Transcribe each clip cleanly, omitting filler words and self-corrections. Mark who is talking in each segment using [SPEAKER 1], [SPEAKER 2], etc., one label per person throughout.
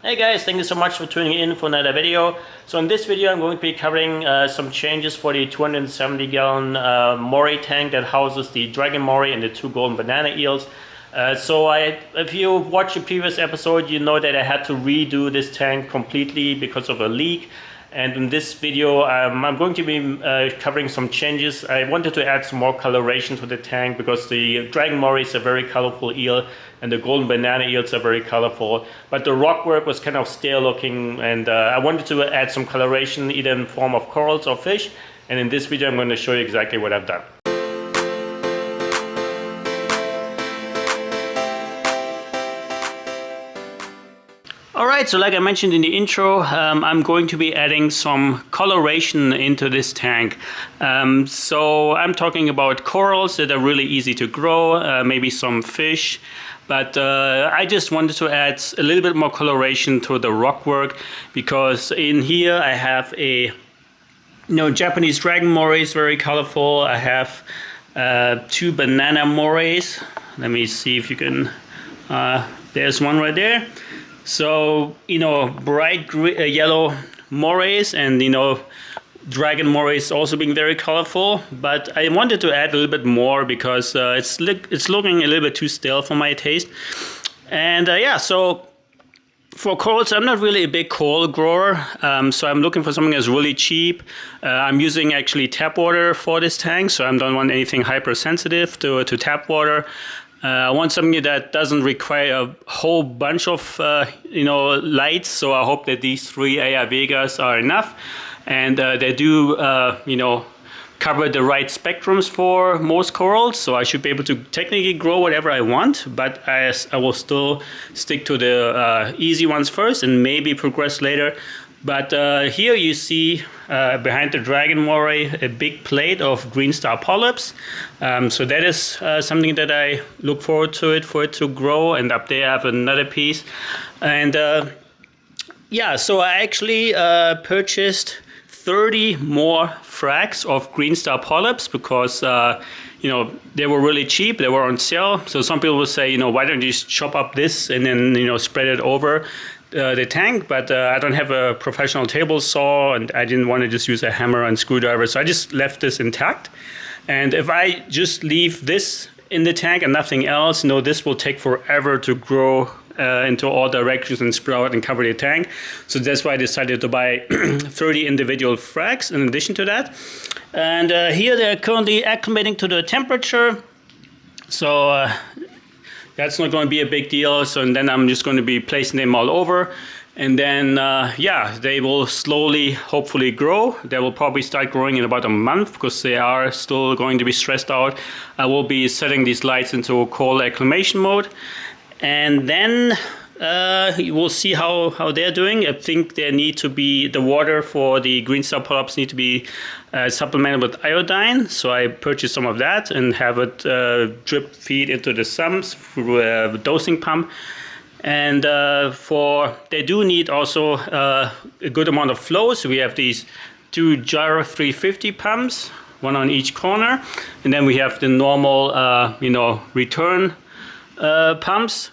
[SPEAKER 1] Hey guys, thank you so much for tuning in for another video. So in this video I'm going to be covering some changes for the 270 gallon Moray tank that houses the dragon moray and the two golden banana eels. If you watched the previous episode, you know that I had to redo this tank completely because of a leak. And in this video I'm going to be covering some changes. I wanted to add some more coloration to the tank because the dragon moray is a very colorful eel and the golden banana eels are very colorful. But the rock work was kind of stale looking, and I wanted to add some coloration either in form of corals or fish. And in this video I'm going to show you exactly what I've done. Alright, so like I mentioned in the intro, I'm going to be adding some coloration into this tank. So I'm talking about corals that are really easy to grow, maybe some fish, but I just wanted to add a little bit more coloration to the rock work, because in here I have a Japanese dragon morays, very colorful. I have two banana morays. Let me see if you can, there's one right there. So, bright yellow morays and, dragon morays also being very colorful. But I wanted to add a little bit more because it's looking a little bit too stale for my taste. And so for corals, I'm not really a big coral grower. So I'm looking for something that's really cheap. I'm using actually tap water for this tank, so I don't want anything hypersensitive to tap water. I want something that doesn't require a whole bunch of lights, so I hope that these three AI Vegas are enough, and they do cover the right spectrums for most corals, so I should be able to technically grow whatever I want, but I will still stick to the easy ones first and maybe progress later. But here you see behind the dragon moray a big plate of green star polyps. So that is something that I look forward to for it to grow. And up there I have another piece. And so I actually purchased 30 more fracs of green star polyps because they were really cheap, they were on sale. So some people will say, why don't you just chop up this and then spread it over the tank, but I don't have a professional table saw and I didn't want to just use a hammer and screwdriver, so I just left this intact. And if I just leave this in the tank and nothing else, this will take forever to grow into all directions and sprout and cover the tank. So that's why I decided to buy 30 individual fracs in addition to that. And here they're currently acclimating to the temperature, so that's not going to be a big deal. So and then I'm just going to be placing them all over. And then, they will slowly, hopefully grow. They will probably start growing in about a month because they are still going to be stressed out. I will be setting these lights into cold acclimation mode. And then you will see how they're doing. I think they need to be, the water for the green star polyps need to be supplemented with iodine. So I purchased some of that and have it drip feed into the sumps through a dosing pump. And they do need also a good amount of flow. So we have these two Gyro 350 pumps, one on each corner. And then we have the normal, return pumps.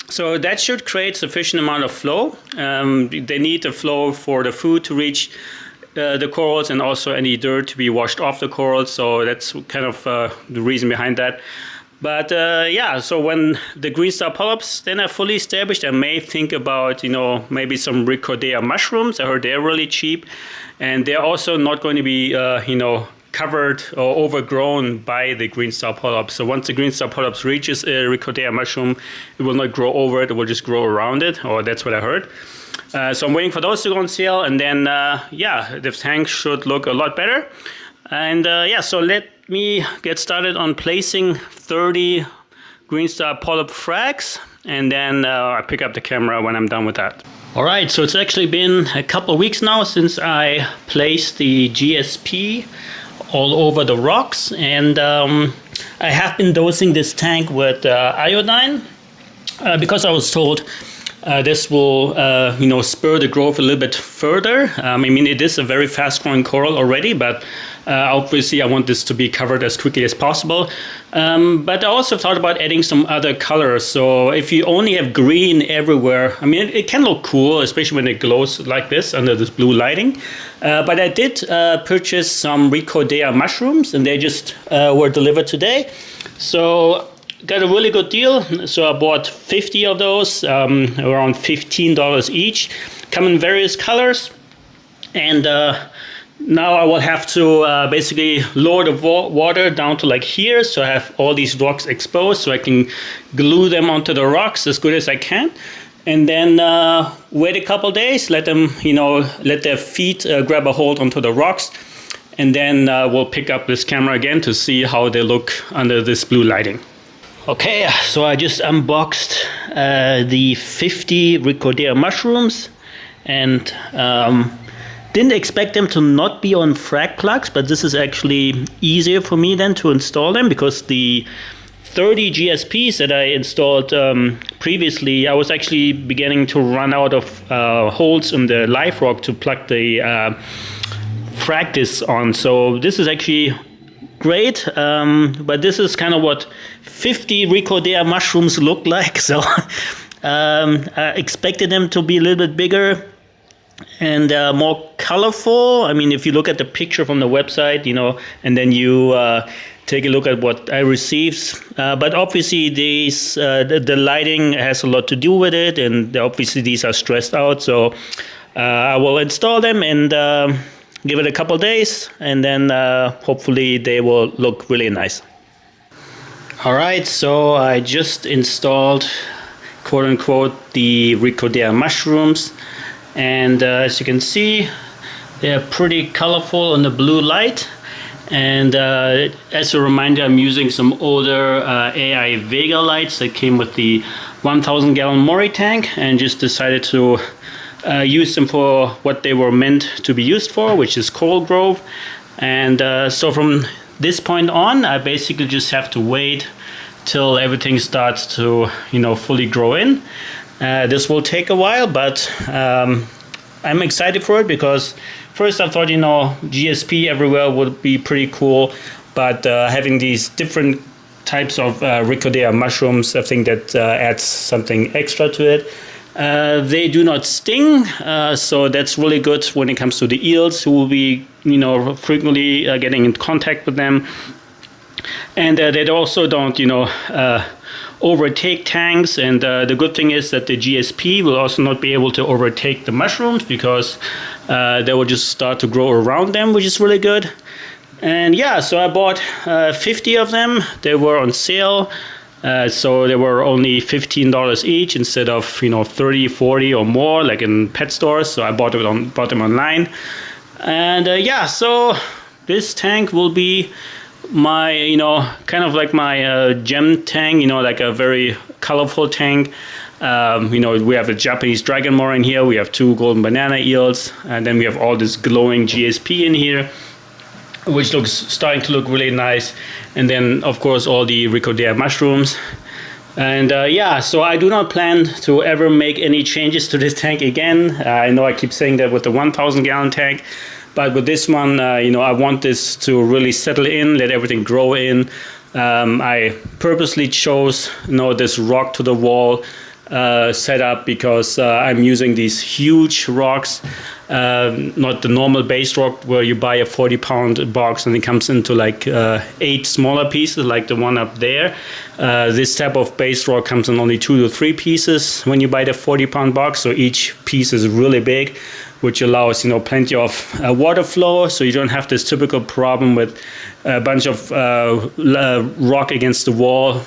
[SPEAKER 1] So that should create sufficient amount of flow. They need the flow for the food to reach the corals and also any dirt to be washed off the corals. So that's kind of the reason behind that. But so when the green star polyps then are fully established, I may think about, maybe some Ricordea mushrooms. I heard they're really cheap. And they're also not going to be, covered or overgrown by the green star polyps. So once the green star polyps reaches a Ricordea mushroom, it will not grow over it, it will just grow around it, or that's what I heard. So I'm waiting for those to go on sale, and then the tank should look a lot better. And so let me get started on placing 30 green star polyp fracs, and then I pick up the camera when I'm done with that. Alright, so it's actually been a couple of weeks now since I placed the GSP all over the rocks, and I have been dosing this tank with iodine because I was told this will spur the growth a little bit further. It is a very fast growing coral already, but Obviously, I want this to be covered as quickly as possible. But I also thought about adding some other colors. So if you only have green everywhere, I mean, it can look cool, especially when it glows like this under this blue lighting. But I did purchase some Ricordea mushrooms, and they just were delivered today. So got a really good deal. So I bought 50 of those, around $15 each. Come in various colors. And now I will have to basically lower the water down to like here. So I have all these rocks exposed so I can glue them onto the rocks as good as I can. And then wait a couple days, let them, let their feet grab a hold onto the rocks. And then we'll pick up this camera again to see how they look under this blue lighting. Okay, so I just unboxed the 50 Ricordea mushrooms, and didn't expect them to not be on frag plugs, but this is actually easier for me then to install them, because the 30 GSPs that I installed previously, I was actually beginning to run out of holes in the live rock to plug the frag discs on. So this is actually great, but this is kind of what 50 Ricordea mushrooms look like. So I expected them to be a little bit bigger and more colorful. I mean, if you look at the picture from the website, and then you take a look at what I received. But obviously these, the lighting has a lot to do with it, and obviously these are stressed out. So I will install them and give it a couple days, and then hopefully they will look really nice. All right, so I just installed, quote unquote, the Ricordea mushrooms. And as you can see, they're pretty colorful in the blue light. And as a reminder, I'm using some older AI Vega lights that came with the 1,000 gallon Moray tank, and just decided to use them for what they were meant to be used for, which is coral growth. And so from this point on, I basically just have to wait till everything starts to, fully grow in. This will take a while, but I'm excited for it, because first I thought, GSP everywhere would be pretty cool, but having these different types of Ricordea mushrooms, I think that adds something extra to it. They do not sting, so that's really good when it comes to the eels, who will be, frequently getting in contact with them. And they also don't, overtake tanks. And the good thing is that the GSP will also not be able to overtake the mushrooms, because they will just start to grow around them, which is really good. And yeah, so I bought 50 of them. They were on sale. So they were only $15 each instead of 30, 40 or more like in pet stores. So I bought them online. And yeah, so this tank will be my kind of like my gem tank, like a very colorful tank. We have a Japanese dragon moray in here, we have 2 golden banana eels, and then we have all this glowing GSP in here, which looks starting to look really nice. And then of course all the Ricordea mushrooms. And yeah, so I do not plan to ever make any changes to this tank again. I know I keep saying that with the 1,000 gallon tank, but with this one, I want this to really settle in, let everything grow in. I purposely chose, this rock to the wall setup, because I'm using these huge rocks, not the normal base rock where you buy a 40-pound box and it comes into like 8 smaller pieces like the one up there. This type of base rock comes in only 2 to 3 pieces when you buy the 40-pound box, so each piece is really big, which allows plenty of water flow, so you don't have this typical problem with a bunch of rock against the wall,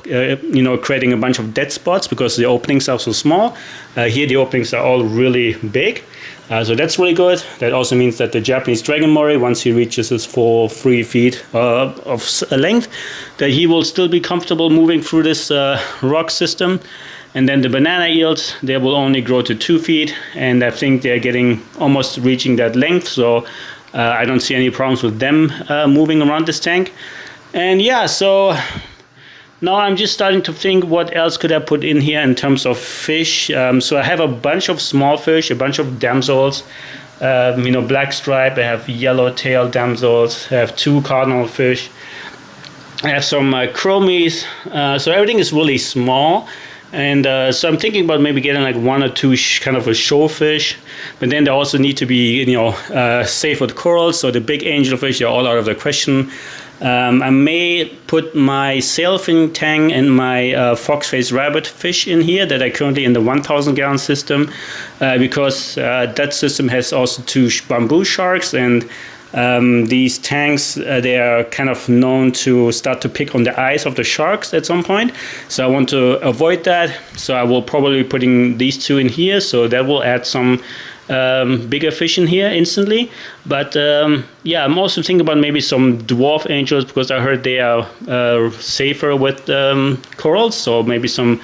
[SPEAKER 1] creating a bunch of dead spots because the openings are so small. Here the openings are all really big, so that's really good. That also means that the Japanese dragon moray, once he reaches his full 3 feet of length, that he will still be comfortable moving through this rock system. And then the banana eels, they will only grow to 2 feet, and I think they're getting almost reaching that length, so I don't see any problems with them moving around this tank. And yeah, so Now I'm just starting to think what else could I put in here in terms of fish. So I have a bunch of small fish, a bunch of damsels, you know, black stripe. I have yellow-tailed damsels. I have 2 cardinal fish. I have some chromies. So everything is really small. And so I'm thinking about maybe getting like 1 or 2 kind of a show fish, but then they also need to be, you know, safe with corals. So the big angelfish are all out of the question. I may put my sailfin tang and my fox-faced rabbit fish in here that are currently in the 1,000 gallon system, because that system has also 2 bamboo sharks, and these tanks, they are kind of known to start to pick on the eyes of the sharks at some point. So I want to avoid that. So I will probably be putting these 2 in here. So that will add some bigger fish in here instantly. But yeah, I'm also thinking about maybe some dwarf angels, because I heard they are safer with corals. So maybe some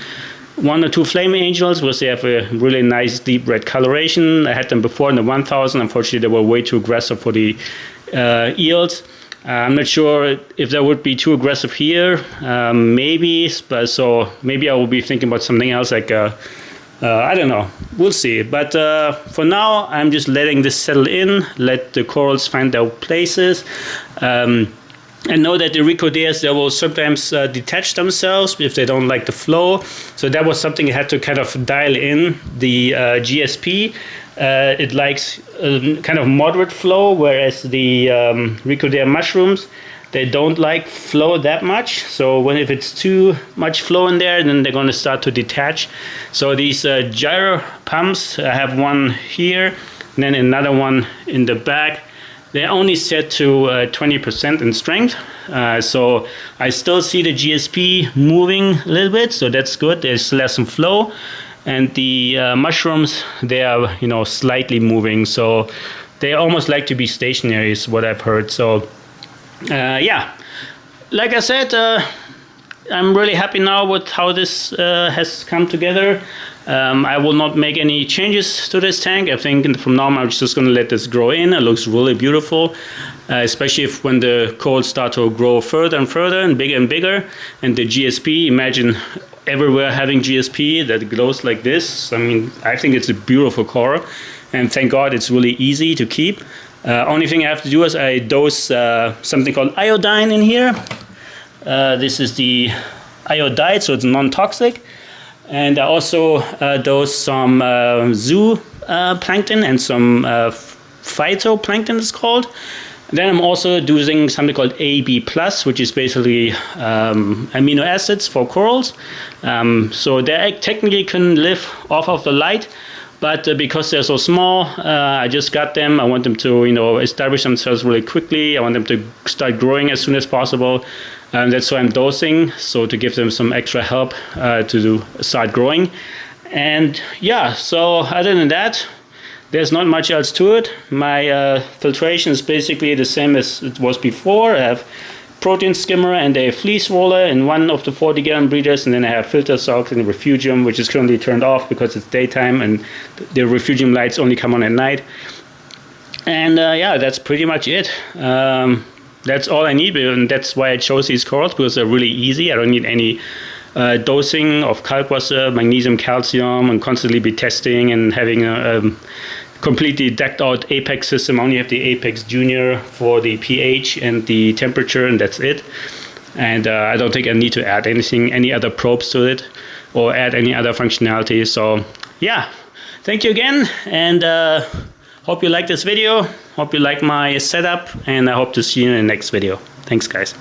[SPEAKER 1] 1 or 2 flame angels, because they have a really nice deep red coloration. I had them before in the 1000. Unfortunately, they were way too aggressive for the eels. I'm not sure if that would be too aggressive here. Maybe, but so maybe I will be thinking about something else, like I don't know. We'll see. But for now, I'm just letting this settle in, let the corals find their places. I know that the ricodeas, they will sometimes detach themselves if they don't like the flow. So that was something I had to kind of dial in. The GSP, it likes kind of moderate flow, whereas the ricodea mushrooms, they don't like flow that much. So if it's too much flow in there, then they're going to start to detach. So these gyro pumps, I have one here, and then another one in the back. They're only set to 20% in strength. So I still see the GSP moving a little bit, so that's good. There's still some flow. And the mushrooms, they are, you know, slightly moving. So they almost like to be stationary is what I've heard. So yeah, like I said, I'm really happy now with how this has come together. I will not make any changes to this tank. I think from now on I'm just going to let this grow in. It looks really beautiful, especially if when the corals start to grow further and bigger. And the GSP, imagine everywhere having GSP that glows like this. I mean, I think it's a beautiful coral, and thank God it's really easy to keep. Only thing I have to do is I dose something called iodine in here. This is the iodide, so it's non-toxic. And I also dose some zoo plankton and some phytoplankton, it's called. And then I'm also using something called AB+, which is basically amino acids for corals. So they technically can live off of the light, but because they're so small, I just got them. I want them to, you know, establish themselves really quickly. I want them to start growing as soon as possible. That's why I'm dosing, so to give them some extra help to start growing. And yeah, so other than that, there's not much else to it. My filtration is basically the same as it was before. I have protein skimmer and a fleece roller in one of the 40 gallon breeders, and then I have filter socks and a refugium, which is currently turned off because it's daytime and the refugium lights only come on at night. And yeah, that's pretty much it. That's all I need, and that's why I chose these corals, because they're really easy. I don't need any dosing of kalkwasser, magnesium, calcium, and constantly be testing and having a completely decked out Apex system. I only have the Apex Junior for the pH and the temperature, and that's it. And I don't think I need to add anything, any other probes to it, or add any other functionality. So yeah, thank you again, and hope you like this video. Hope you like my setup, and I hope to see you in the next video. Thanks, guys.